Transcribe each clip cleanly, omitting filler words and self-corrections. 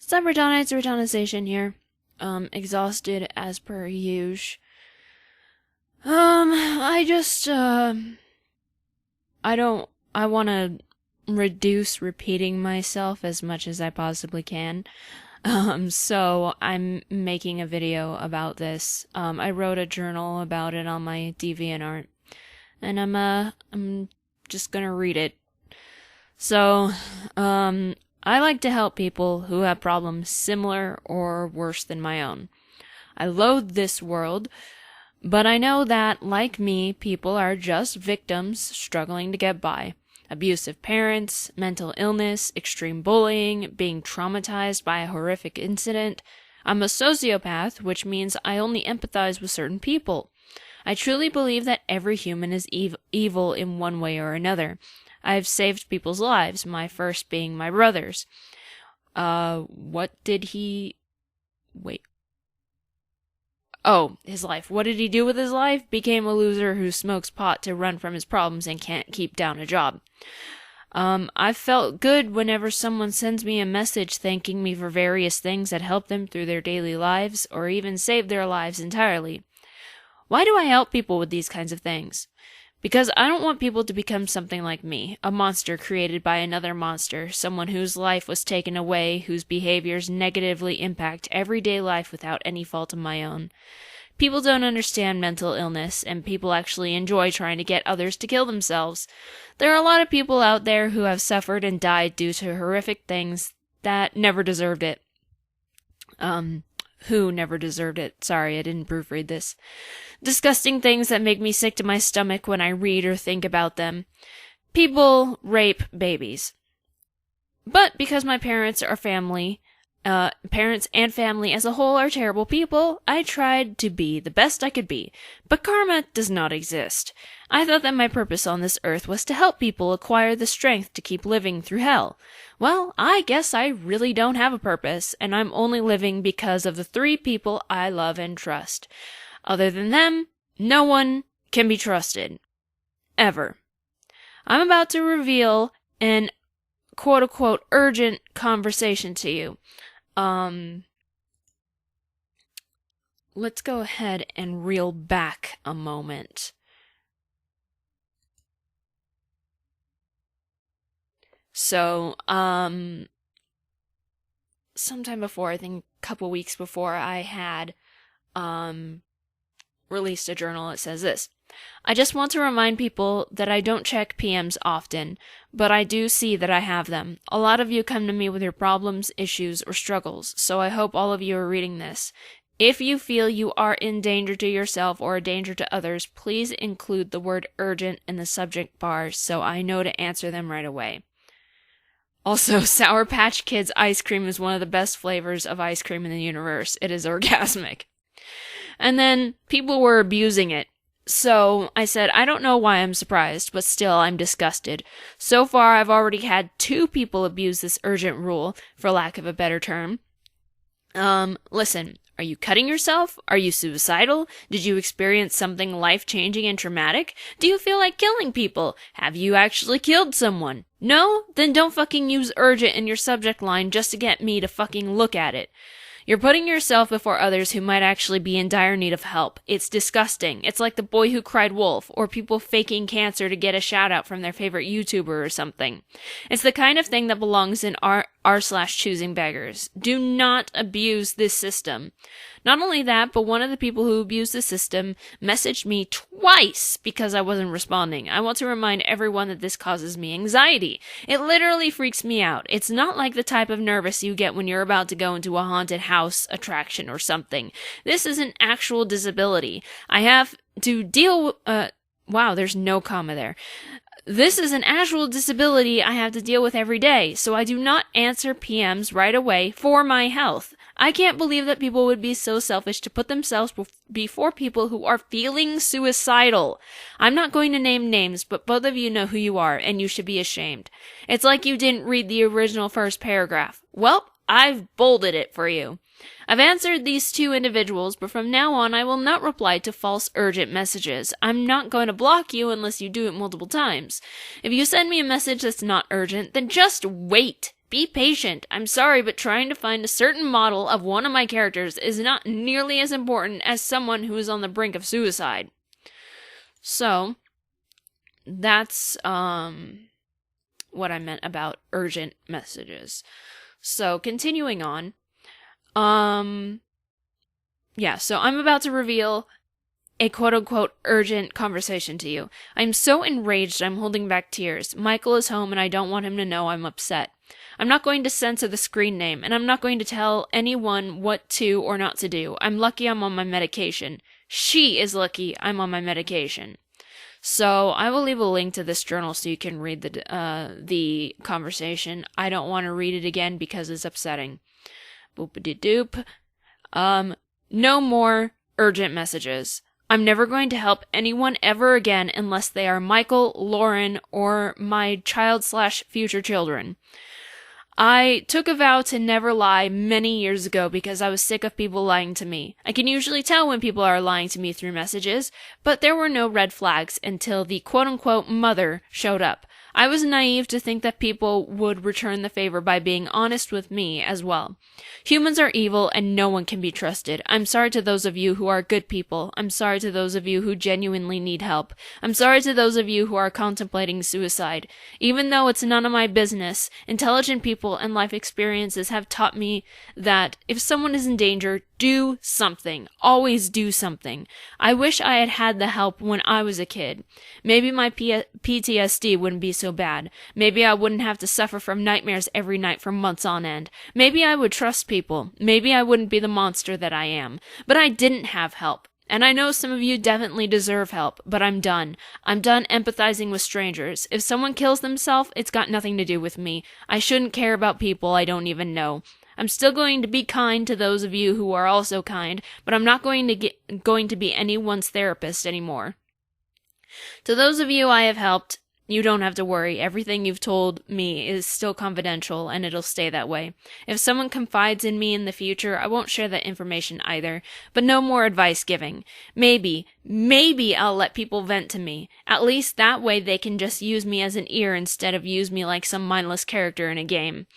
What's up, Reitannite? It's Reitanna Seishin here. Exhausted as per usual. I wanna reduce repeating myself as much as I possibly can. So I'm making a video about this. I wrote a journal about it on my DeviantArt, and I'm just gonna read it. So, I like to help people who have problems similar or worse than my own. I loathe this world, but I know that, like me, people are just victims struggling to get by. Abusive parents, mental illness, extreme bullying, being traumatized by a horrific incident. I'm a sociopath, which means I only empathize with certain people. I truly believe that every human is evil in one way or another. I've saved people's lives, my first being my brother's. What did he... Wait. Oh, his life. What did he do with his life? Became a loser who smokes pot to run from his problems and can't keep down a job. I've felt good whenever someone sends me a message thanking me for various things that help them through their daily lives, or even save their lives entirely. Why do I help people with these kinds of things? Because I don't want people to become something like me, a monster created by another monster, someone whose life was taken away, whose behaviors negatively impact everyday life without any fault of my own. People don't understand mental illness, and people actually enjoy trying to get others to kill themselves. There are a lot of people out there who have suffered and died due to horrific things that never deserved it. Who never deserved it. Sorry, I didn't proofread this. Disgusting things that make me sick to my stomach when I read or think about them. People rape babies. But because my parents and family as a whole are terrible people, I tried to be the best I could be. But karma does not exist. I thought that my purpose on this earth was to help people acquire the strength to keep living through hell. Well, I guess I really don't have a purpose, and I'm only living because of the 3 people I love and trust. Other than them, no one can be trusted. Ever. I'm about to reveal an quote-unquote urgent conversation to you. Let's go ahead and reel back a moment. So, sometime before, I think a couple weeks before, I had, released a journal that says this. I just want to remind people that I don't check PMs often, but I do see that I have them. A lot of you come to me with your problems, issues, or struggles, so I hope all of you are reading this. If you feel you are in danger to yourself or a danger to others, please include the word urgent in the subject bar so I know to answer them right away. Also, Sour Patch Kids ice cream is one of the best flavors of ice cream in the universe. It is orgasmic. And then people were abusing it. So I said, I don't know why I'm surprised, but still I'm disgusted. So far I've already had 2 people abuse this urgent rule, for lack of a better term. Listen, are you cutting yourself? Are you suicidal? Did you experience something life-changing and traumatic? Do you feel like killing people? Have you actually killed someone? No? Then don't fucking use urgent in your subject line just to get me to fucking look at it. You're putting yourself before others who might actually be in dire need of help. It's disgusting. It's like the boy who cried wolf, or people faking cancer to get a shout out from their favorite YouTuber or something. It's the kind of thing that belongs in r/choosing beggars. Do not abuse this system. Not only that, but one of the people who abused the system messaged me twice because I wasn't responding. I want to remind everyone that this causes me anxiety. It literally freaks me out. It's not like the type of nervous you get when you're about to go into a haunted house attraction or something. This is an actual disability. I have to deal with, wow, there's no comma there. This is an actual disability I have to deal with every day, so I do not answer PMs right away for my health. I can't believe that people would be so selfish to put themselves before people who are feeling suicidal. I'm not going to name names, but both of you know who you are, and you should be ashamed. It's like you didn't read the original first paragraph. Well, I've bolded it for you. I've answered these 2 individuals, but from now on I will not reply to false urgent messages. I'm not going to block you unless you do it multiple times. If you send me a message that's not urgent, then just wait. Be patient. I'm sorry, but trying to find a certain model of one of my characters is not nearly as important as someone who is on the brink of suicide. So, that's, what I meant about urgent messages. So, continuing on, so I'm about to reveal a quote-unquote urgent conversation to you. I'm so enraged I'm holding back tears. Michael is home and I don't want him to know I'm upset. I'm not going to censor the screen name, and I'm not going to tell anyone what to or not to do. I'm lucky I'm on my medication. She is lucky I'm on my medication. So I will leave a link to this journal so you can read the conversation. I don't want to read it again because it's upsetting. Boop-a-de-doop. No more urgent messages. I'm never going to help anyone ever again unless they are Michael, Lauren, or my child/future children. I took a vow to never lie many years ago because I was sick of people lying to me. I can usually tell when people are lying to me through messages, but there were no red flags until the quote-unquote mother showed up. I was naive to think that people would return the favor by being honest with me as well. Humans are evil and no one can be trusted. I'm sorry to those of you who are good people. I'm sorry to those of you who genuinely need help. I'm sorry to those of you who are contemplating suicide. Even though it's none of my business, intelligent people and life experiences have taught me that if someone is in danger, do something. Always do something. I wish I had had the help when I was a kid. Maybe my PTSD wouldn't be so bad. Maybe I wouldn't have to suffer from nightmares every night for months on end. Maybe I would trust people. Maybe I wouldn't be the monster that I am. But I didn't have help. And I know some of you definitely deserve help, but I'm done. I'm done empathizing with strangers. If someone kills themselves, it's got nothing to do with me. I shouldn't care about people I don't even know. I'm still going to be kind to those of you who are also kind, but I'm not going to be anyone's therapist anymore. To those of you I have helped, you don't have to worry. Everything you've told me is still confidential, and it'll stay that way. If someone confides in me in the future, I won't share that information either, but no more advice giving. Maybe I'll let people vent to me. At least that way they can just use me as an ear instead of use me like some mindless character in a game.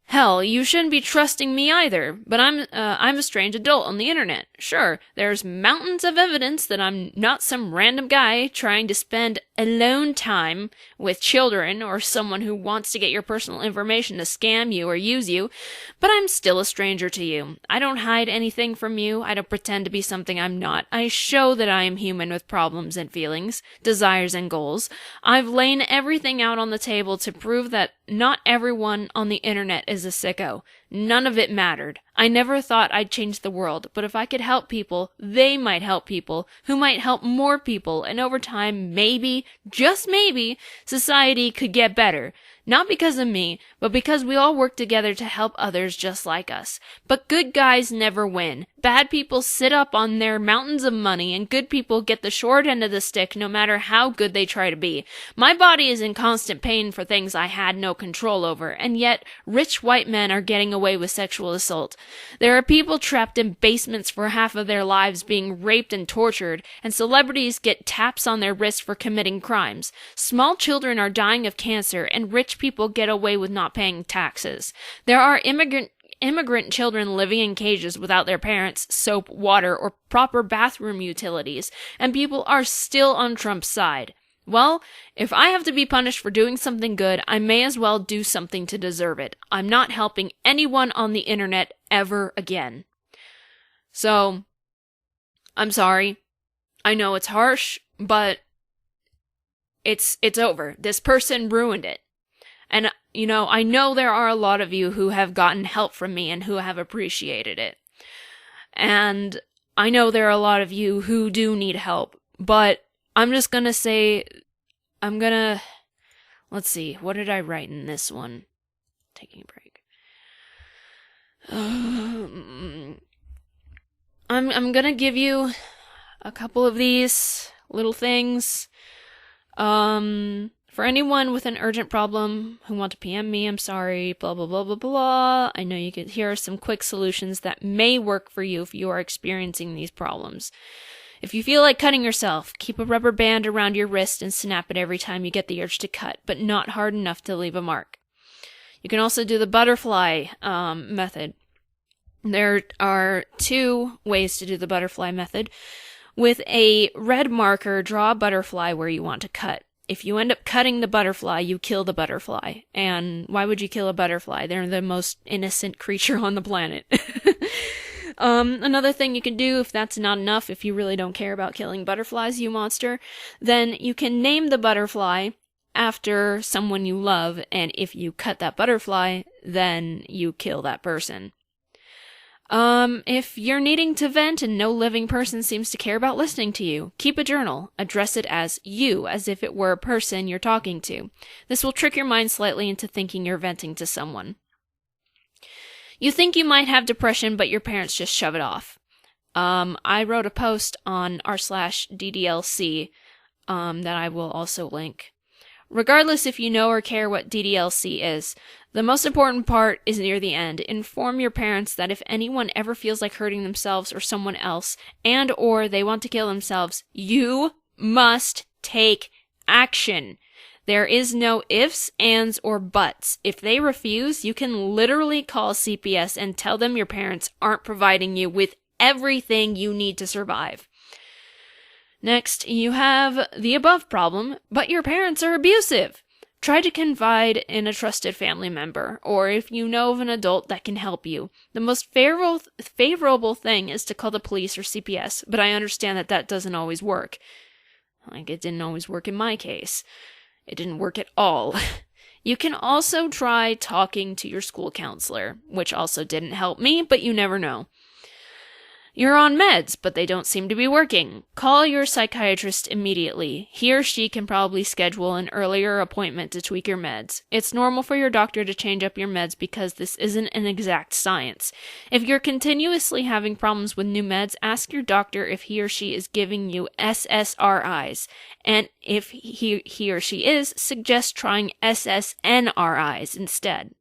Hell, you shouldn't be trusting me either, but I'm a strange adult on the internet. Sure, there's mountains of evidence that I'm not some random guy trying to spend alone time with children or someone who wants to get your personal information to scam you or use you, but I'm still a stranger to you. I don't hide anything from you. I don't pretend to be something I'm not. I show that I am human with problems and feelings, desires and goals. I've laid everything out on the table to prove that not everyone on the internet is a sicko. None of it mattered. I never thought I'd change the world, but if I could help people, they might help people, who might help more people, and over time, maybe, just maybe, society could get better. Not because of me, but because we all work together to help others just like us. But good guys never win. Bad people sit up on their mountains of money, and good people get the short end of the stick no matter how good they try to be. My body is in constant pain for things I had no control over, and yet rich white men are getting away with sexual assault. There are people trapped in basements for half of their lives being raped and tortured, and celebrities get taps on their wrists for committing crimes. Small children are dying of cancer, and rich people get away with not paying taxes. There are immigrant children living in cages without their parents, soap, water, or proper bathroom utilities, and people are still on Trump's side. Well, if I have to be punished for doing something good, I may as well do something to deserve it. I'm not helping anyone on the internet ever again. So, I'm sorry. I know it's harsh, but it's over. This person ruined it. And, I know there are a lot of you who have gotten help from me and who have appreciated it. And I know there are a lot of you who do need help, but I'm just gonna say, let's see, what did I write in this one? Taking a break. I'm gonna give you a couple of these little things. For anyone with an urgent problem who want to PM me, I'm sorry, blah, blah, blah, blah, blah. I know here are some quick solutions that may work for you if you are experiencing these problems. If you feel like cutting yourself, keep a rubber band around your wrist and snap it every time you get the urge to cut, but not hard enough to leave a mark. You can also do the butterfly method. There are 2 ways to do the butterfly method. With a red marker, draw a butterfly where you want to cut. If you end up cutting the butterfly, you kill the butterfly. And why would you kill a butterfly? They're the most innocent creature on the planet. Another thing you can do, if that's not enough, if you really don't care about killing butterflies, you monster, then you can name the butterfly after someone you love, and if you cut that butterfly, then you kill that person. If you're needing to vent and no living person seems to care about listening to you, keep a journal. Address it as you, as if it were a person you're talking to. This will trick your mind slightly into thinking you're venting to someone. You think you might have depression, but your parents just shove it off. I wrote a post on r/DDLC, that I will also link. Regardless if you know or care what DDLC is, the most important part is near the end. Inform your parents that if anyone ever feels like hurting themselves or someone else, and or they want to kill themselves, you must take action. There is no ifs, ands, or buts. If they refuse, you can literally call CPS and tell them your parents aren't providing you with everything you need to survive. Next, you have the above problem, but your parents are abusive. Try to confide in a trusted family member, or if you know of an adult that can help you. The most favorable thing is to call the police or CPS, but I understand that doesn't always work. Like, it didn't always work in my case. It didn't work at all. You can also try talking to your school counselor, which also didn't help me, but you never know. You're on meds, but they don't seem to be working. Call your psychiatrist immediately. He or she can probably schedule an earlier appointment to tweak your meds. It's normal for your doctor to change up your meds because this isn't an exact science. If you're continuously having problems with new meds, ask your doctor if he or she is giving you SSRIs. And if he or she is, suggest trying SSNRIs instead.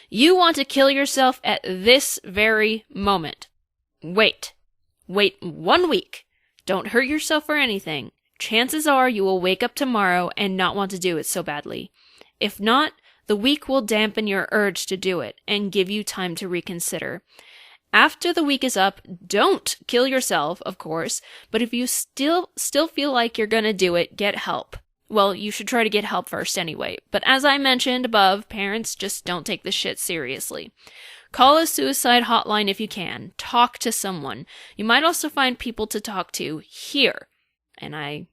You want to kill yourself at this very moment. Wait 1 week. Don't hurt yourself for anything. Chances are you will wake up tomorrow and not want to do it so badly. If not, the week will dampen your urge to do it and give you time to reconsider. After the week is up, don't kill yourself, of course, but if you still feel like you're gonna do it, get help. Well, you should try to get help first anyway, but as I mentioned above, parents just don't take this shit seriously. Call a suicide hotline if you can. Talk to someone. You might also find people to talk to here. And I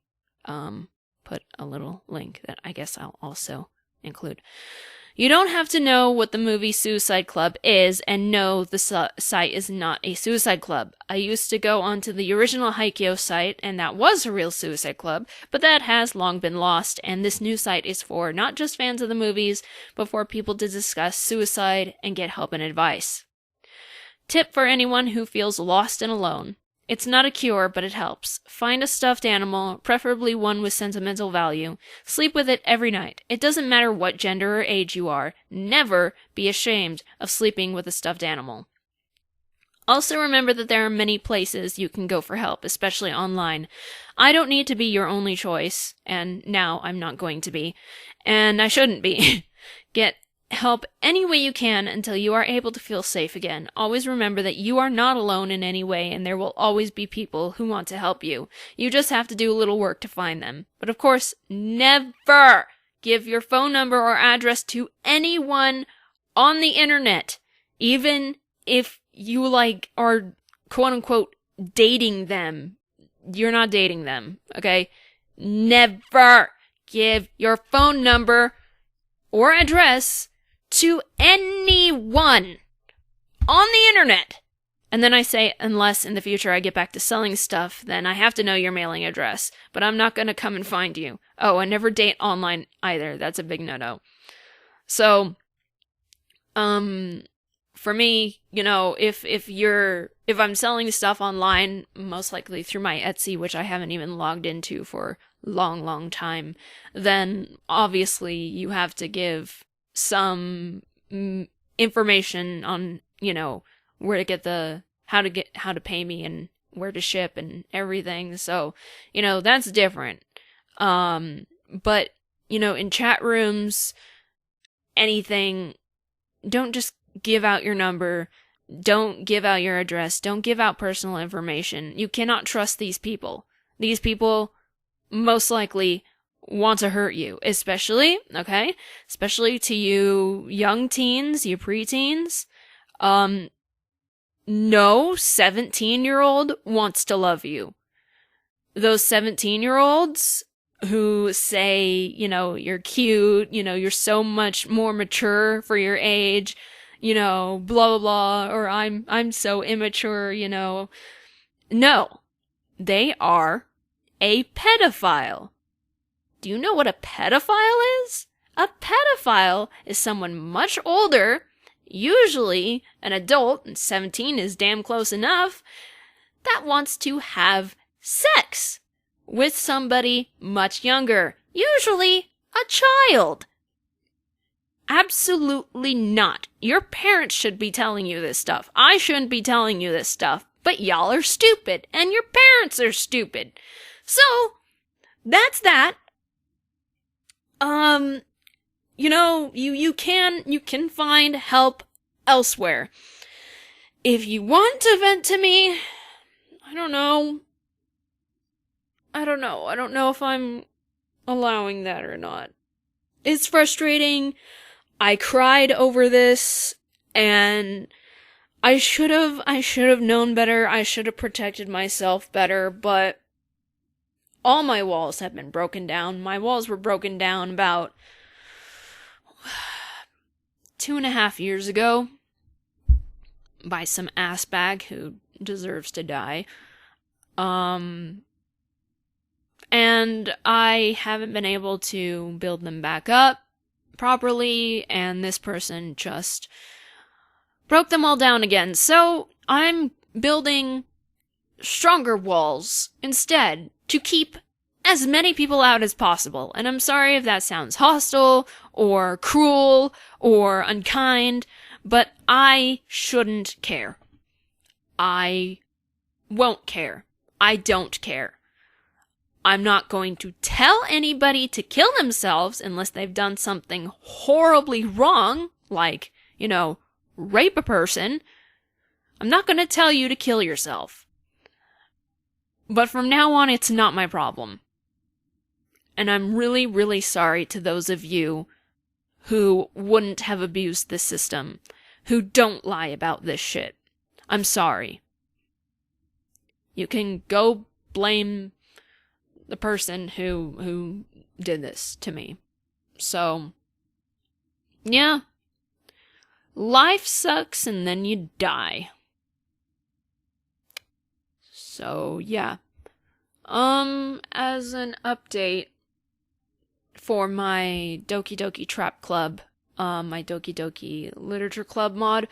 put a little link that I guess I'll also include. You don't have to know what the movie Suicide Club is and know the site is not a suicide club. I used to go onto the original Haikyuu site, and that was a real suicide club, but that has long been lost, and this new site is for not just fans of the movies, but for people to discuss suicide and get help and advice. Tip for anyone who feels lost and alone. It's not a cure, but it helps. Find a stuffed animal, preferably one with sentimental value. Sleep with it every night. It doesn't matter what gender or age you are. Never be ashamed of sleeping with a stuffed animal. Also remember that there are many places you can go for help, especially online. I don't need to be your only choice, and now I'm not going to be, and I shouldn't be. Get help any way you can until you are able to feel safe again. Always remember that you are not alone in any way, and there will always be people who want to help you. You just have to do a little work to find them. But of course, never give your phone number or address to anyone on the internet, even if you are quote unquote dating them. You're not dating them, okay? Never give your phone number or address to anyone on the internet. And then I say, unless in the future I get back to selling stuff, then I have to know your mailing address. But I'm not going to come and find you. Oh, and never date online either. That's a big no-no. So, for me, if I'm selling stuff online, most likely through my Etsy, which I haven't even logged into for a long time, then obviously you have to give some information on, where to get how to pay me and where to ship and everything. So, that's different. But, in chat rooms anything, don't just give out your number. Don't give out your address. Don't give out personal information. You cannot trust these people. These people most likely want to hurt you, especially to you young teens, you preteens. No 17-year-old wants to love you. Those 17-year-olds who say, you're cute, you're so much more mature for your age, blah, blah, blah, or I'm so immature, No, they are a pedophile. Do you know what a pedophile is? A pedophile is someone much older, usually an adult, and 17 is damn close enough, that wants to have sex with somebody much younger, usually a child. Absolutely not. Your parents should be telling you this stuff. I shouldn't be telling you this stuff, but y'all are stupid, and your parents are stupid. So, that's that. You can find help elsewhere. If you want to vent to me, I don't know if I'm allowing that or not. It's frustrating. I cried over this, and I should have known better. I should have protected myself better, but all my walls have been broken down. My walls were broken down about 2.5 years ago by some assbag who deserves to die. And I haven't been able to build them back up properly, and this person just broke them all down again. So I'm building stronger walls instead to keep as many people out as possible. And I'm sorry if that sounds hostile or cruel or unkind, but I shouldn't care. I won't care. I don't care. I'm not going to tell anybody to kill themselves unless they've done something horribly wrong, like, rape a person. I'm not going to tell you to kill yourself. But from now on, it's not my problem. And I'm really, really sorry to those of you who wouldn't have abused this system, who don't lie about this shit. I'm sorry. You can go blame the person who did this to me. So, yeah. Life sucks and then you die. So, yeah. As an update for my Doki Doki Trap Club, my Doki Doki Literature Club mod,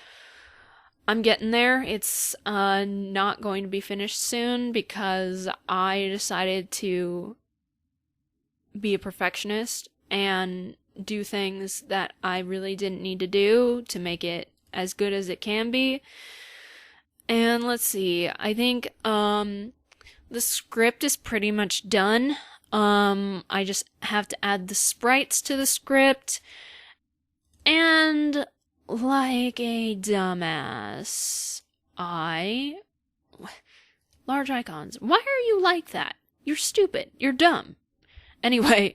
I'm getting there. It's not going to be finished soon because I decided to be a perfectionist and do things that I really didn't need to do to make it as good as it can be. And let's see, I think the script is pretty much done. I just have to add the sprites to the script, and like a dumbass, large icons. Why are you like that? You're stupid. You're dumb. Anyway,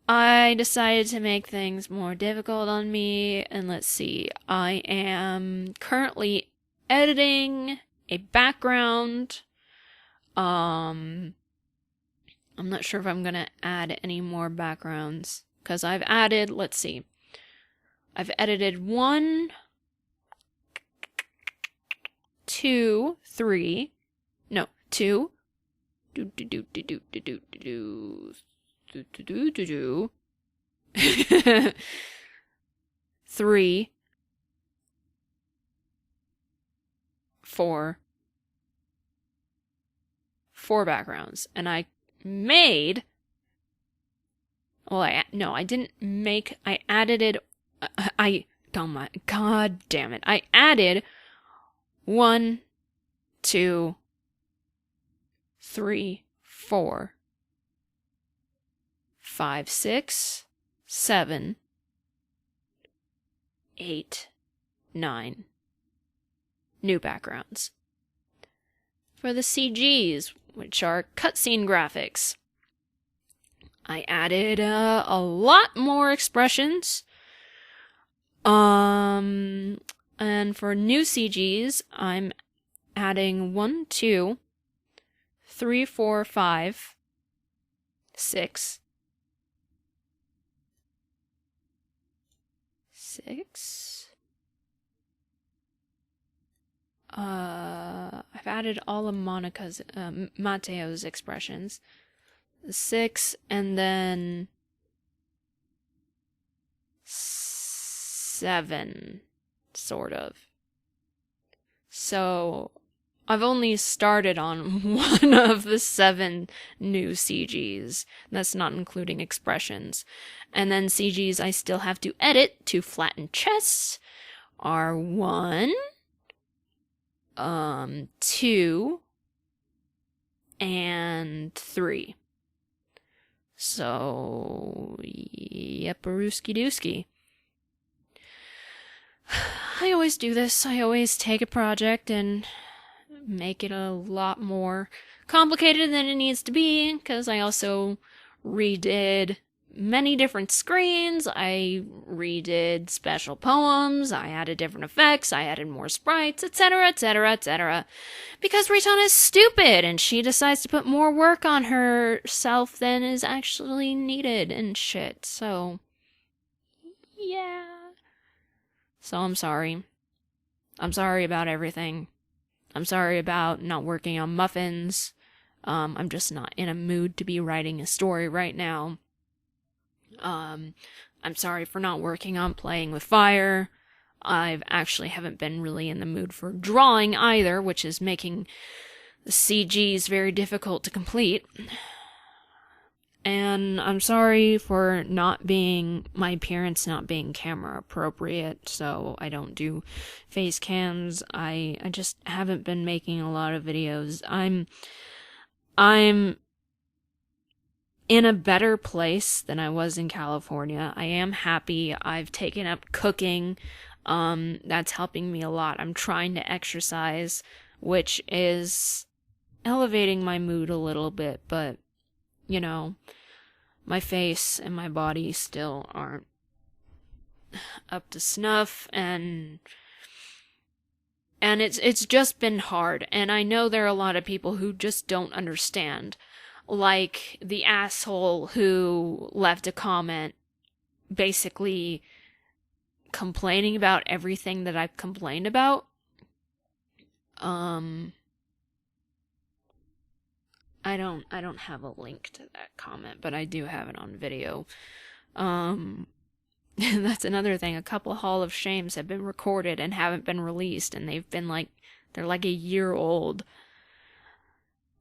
I decided to make things more difficult on me, and let's see, I am currently editing a background. I'm not sure if I'm gonna add any more backgrounds, because I've added, let's see, I've edited 1, 2, 3, no, 2, 3, 4 backgrounds, and I made, I added it, oh my, god damn it, I added 1, 2, 3, 4, 5, 6, 7, 8, 9. New backgrounds. For the CGs, which are cutscene graphics, I added a lot more expressions. And for new CGs, I'm adding 1, 2, 3, 4, 5, 6. 6. I've added all of Mateo's expressions. 6, and then 7, sort of. So, I've only started on one of the 7 new CGs. That's not including expressions. And then CGs I still have to edit to flatten chests are 1, 2, and 3. So, yepperooski dooski. I always do this. I always take a project and make it a lot more complicated than it needs to be, because I also redid many different screens, I redid special poems, I added different effects, I added more sprites, etc., etc., etc. Because Reitanna is stupid, and she decides to put more work on herself than is actually needed and shit, so... yeah. So I'm sorry. I'm sorry about everything. I'm sorry about not working on muffins. I'm just not in a mood to be writing a story right now. I'm sorry for not working on playing with fire. I actually haven't been really in the mood for drawing either, which is making the CGs very difficult to complete. And I'm sorry for my appearance not being camera appropriate, so I don't do face cams. I just haven't been making a lot of videos. I'm in a better place than I was in California. I am happy. I've taken up cooking. That's helping me a lot. I'm trying to exercise, which is elevating my mood a little bit, but, you know, my face and my body still aren't up to snuff, and it's just been hard, and I know there are a lot of people who just don't understand. Like the asshole who left a comment basically complaining about everything that I've complained about. I don't have a link to that comment, but I do have it on video. That's another thing. A couple Hall of Shames have been recorded and haven't been released, and they're like a year old.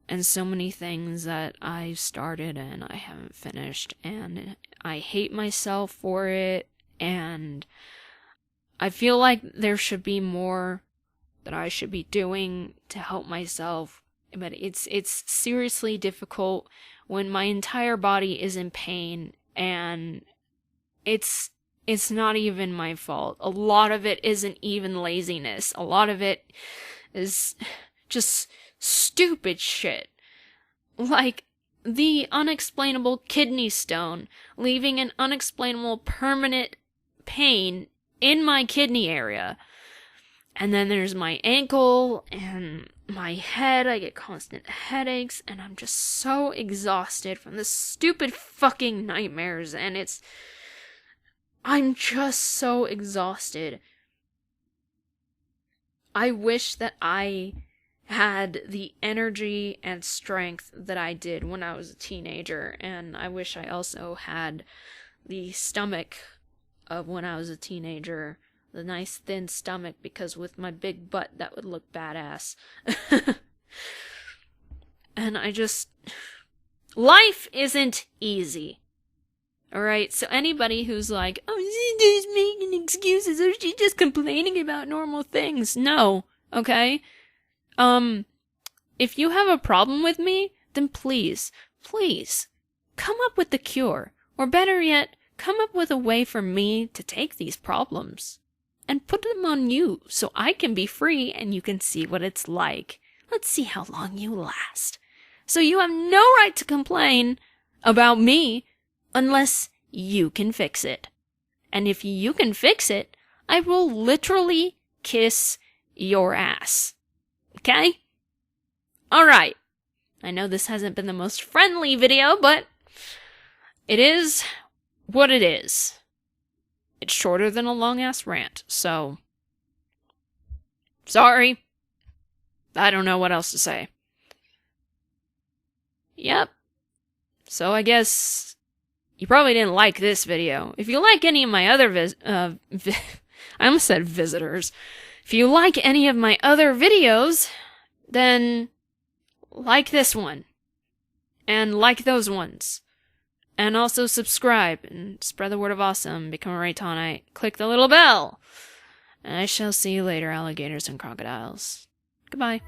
And so many things that I started and I haven't finished, and I hate myself for it, and I feel like there should be more that I should be doing to help myself, but it's seriously difficult when my entire body is in pain, and it's not even my fault. A lot of it isn't even laziness. A lot of it is just stupid shit. Like the unexplainable kidney stone, leaving an unexplainable permanent pain in my kidney area. And then there's my ankle and my head. I get constant headaches, and I'm just so exhausted from this stupid fucking nightmares, and I'm just so exhausted. I wish that I had the energy and strength that I did when I was a teenager, and I wish I also had the stomach of when I was a teenager, the nice thin stomach, because with my big butt that would look badass. And life isn't easy. Alright, so anybody who's like, oh, she's just making excuses, or she's just complaining about normal things. No, okay? If you have a problem with me, then please, come up with the cure. Or better yet, come up with a way for me to take these problems. and put them on you so I can be free and you can see what it's like. Let's see how long you last. So you have no right to complain about me unless you can fix it. And if you can fix it, I will literally kiss your ass. Okay? Alright. I know this hasn't been the most friendly video, but it is what it is. It's shorter than a long-ass rant, so sorry. I don't know what else to say. Yep. So I guess you probably didn't like this video. If you like any of my other I almost said visitors. If you like any of my other videos, then like this one. And like those ones. And also subscribe and spread the word of awesome. Become a Reitannite. Click the little bell. And I shall see you later, alligators and crocodiles. Goodbye.